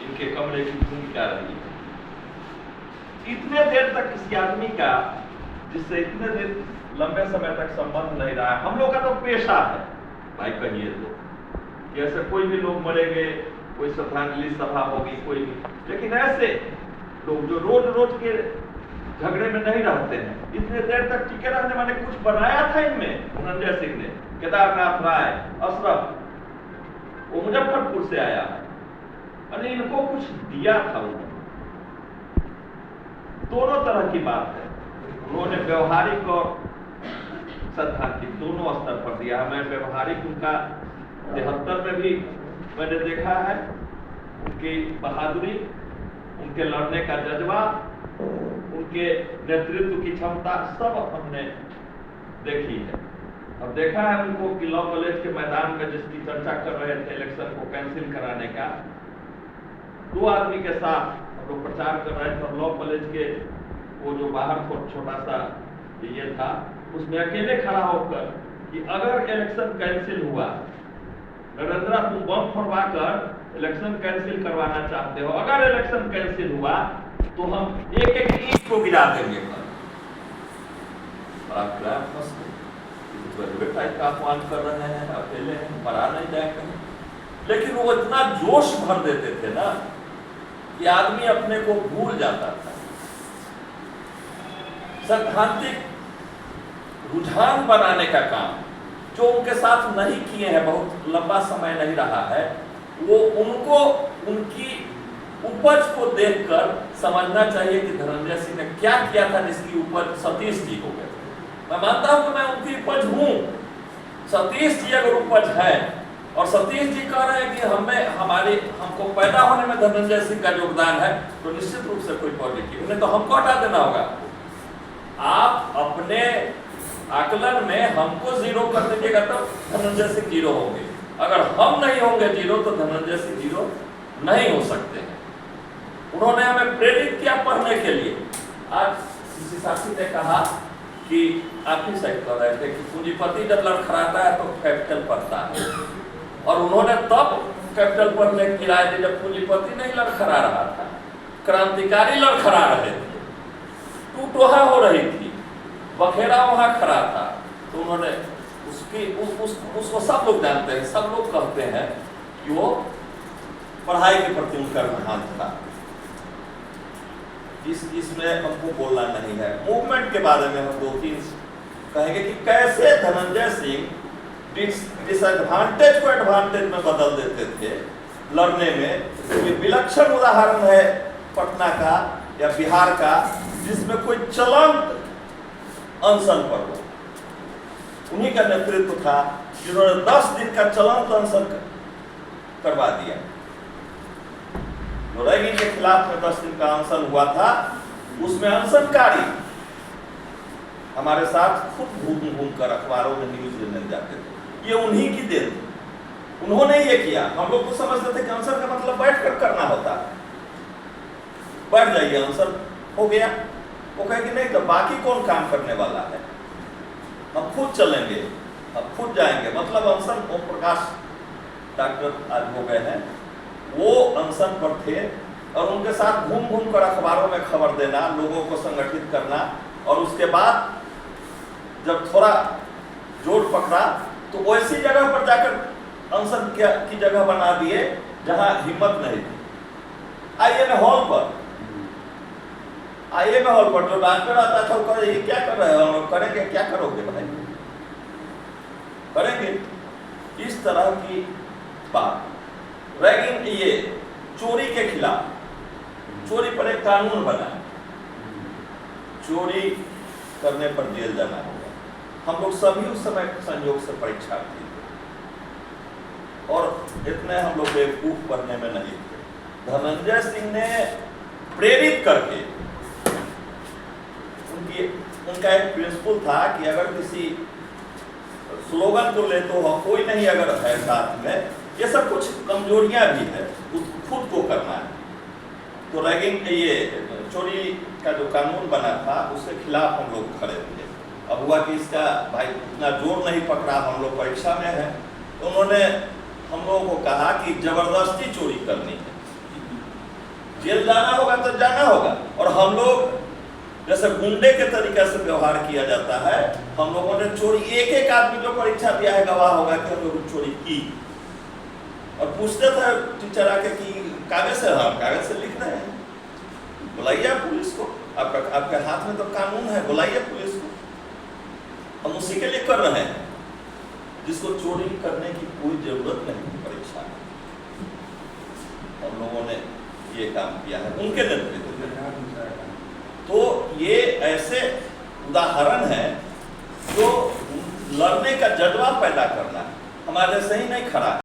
इनके कमरे की भूमिका रही है। इतने देर तक किसी आदमी का जिससे इतने देर लंबे समय तक संबंध नहीं रहा, हम लोग का तो पेशा है भाई, कहिए तो जैसे कोई भी लोग मरेंगे, कोई श्रद्धांजलि सभा होगी, कोई भी, लेकिन ऐसे लोग जो रोज रोज के झगड़े में नहीं रहते हैं, इतने देर तक टिके रहने वाले, कुछ बनाया था इनमें धनंजय सिंह ने, केदारनाथ राय, अशरफ, वो मुजफ्फरपुर से आया है, और इनको कुछ दिया था उन्होंने। दोनों तरह की बात है, उन्होंने व्यवहारिक और सैद्धांतिक दोनों स्तर पर दिया। मैं व्यवहारिक उनका 73 में भी मैंने देखा है, उनकी बहादुरी, उनके लड़ने का जज्बा, उनके नेतृत्व की क्षमता सब हमने देखी है। अब देखा है उनको कि लॉ कॉलेज के मैदान में जिसकी चर्चा कर रहे थे इलेक्शन को कैंसिल कराने का, 2 आदमी के साथ हम लोग प्रचार कर रहे थे, और लॉ कॉलेज के वो जो बाहर छोटा सा ये था, उसमें अकेले खड़ा होकर कि अगर इलेक्शन कैंसिल हुआ, नरेंद्र तुम बम फोड़वा कर इलेक्शन कैंसिल करवाना चाहते हो, अगर इलेक्शन कैंसिल हुआ तो हम एक एक ईंट को गिरा देंगे। टाइप का अपमान कर रहे हैं, अकेले हैं, मरा नहीं जाए कहीं, लेकिन वो इतना जोश भर देते थे ना कि आदमी अपने को भूल जाता था। सैद्धांतिक रुझान बनाने का काम जो उनके साथ नहीं किए हैं, बहुत लंबा समय नहीं रहा है, वो उनको उनकी उपज को देखकर समझना चाहिए कि धनंजय सिंह ने क्या किया था जिसकी उपज सतीश जी हो गए। मैं मानता हूं कि मैं उनकी उपज हूं, सतीश जी अगर उपज है और सतीश जी कह रहे हैं कि हमको पैदा होने में धनंजय सिंह का योगदान है, तो निश्चित रूप से कोई पॉजिटिव नहीं, तो हमको हटा देना होगा। आप अपने आकलन में हमको 0 कर दीजिएगा तब धनंजय सिंह 0 होंगे, अगर हम नहीं होंगे 0 तो धनंजय सिंह 0 नहीं हो सकते हैं। उन्होंने हमें प्रेरित किया पढ़ने के लिए। आज किसी साथी ने कहा कि आप ही सही कह रहे थे कि पूंजीपति जब लड़खड़ाता है तो कैपिटल पढ़ता है, और उन्होंने तब कैपिटल पढ़ने की राय दी जब पूंजीपति नहीं लड़खड़ा रहा था, क्रांतिकारी लड़खड़ा रहे थे, टूटोहा हो रही थी, बखेरा वहां खड़ा था, तो उन्होंने उसको सब लोग जानते हैं, सब लोग कहते हैं कि वो पढ़ाई के प्रति उनका रुझान था। इसमें हमको बोलना नहीं है। मूवमेंट के बारे में हम 2-3 कहेंगे कि कैसे धनंजय सिंह डिसएडवांटेज को एडवांटेज में बदल देते थे लड़ने में। ये विलक्षण उदाहरण है पटना का या बिहार का, जिसमें कोई चलंत अनशन पर हो। उन्हीं का नेतृत्व था जिन्होंने 10 दिन का चलंत अनशन करवा दिया। जो रैगिंग के खिलाफ में 10 दिन का अनशन हुआ था, उसमें अनशनकारी हमारे साथ खुद घूम कर अखबारों में न्यूज देने जाते थे। ये उन्हीं की देन, उन्होंने ये किया। हम लोग तो समझते थे कि अनशन का मतलब बैठ कर करना होता, बैठ जाइए अनशन हो गया। वो कहे कि नहीं, तो बाकी कौन काम करने वाला है, हम खुद चलेंगे, हम खुद जाएंगे। मतलब अनशन ओम प्रकाश डॉक्टर आज हो गए हैं, वो अनशन पर थे, और उनके साथ घूम घूम कर अखबारों में खबर देना, लोगों को संगठित करना, और उसके बाद जब थोड़ा जोर पकड़ा तो वैसी जगह पर जाकर अनशन की जगह बना दिए जहां हिम्मत नहीं थी। आईएमए हॉल पर जो डॉक्टर आता था वो कहे ये क्या कर रहे हो, हम करेंगे, क्या करोगे भाई, करेंगे। इस तरह की बात। रैगिंग, ये चोरी के खिलाफ, चोरी पर एक कानून बना, चोरी करने पर जेल जाना होगा। हम लोग सभी उस समय संयोग से परीक्षार्थी थे, और इतने हम लोग बेवकूफ बनने में नहीं थे। धनंजय सिंह ने प्रेरित करके, उनका एक प्रिंसिपल था कि अगर किसी स्लोगन को ले तो कोई नहीं अगर है साथ में, ये सब कुछ कमजोरियां भी है, खुद को करना है। तो रैगिंग, ये चोरी का जो कानून बना था उसके खिलाफ हम लोग खड़े थे। अब हुआ कि इसका भाई इतना जोर नहीं पकड़ा, हम लोग परीक्षा में हैं, तो उन्होंने हम लोगों को कहा कि जबरदस्ती चोरी करनी है, जेल जाना होगा तो जाना होगा। और हम लोग जैसे गुंडे के तरीके से व्यवहार किया जाता है, हम लोगों ने चोरी, एक एक आदमी जो परीक्षा दिया है गवाह होगा कि हम लोग चोरी की। और पूछते थे टीचर आके कि कागज से, हाँ कागज से लिख रहे हैं, बुलाइए पुलिस को, आपके हाथ में तो कानून है, बुलाइए पुलिस को। हम उसी के लिए कर रहे हैं जिसको चोरी करने की कोई जरूरत नहीं परीक्षा में। हम लोगों ने ये काम किया है उनके नेतृत्व में। तो ये ऐसे उदाहरण है जो लड़ने का जज्बा पैदा करना है, हमारे से ही नहीं खड़ा है।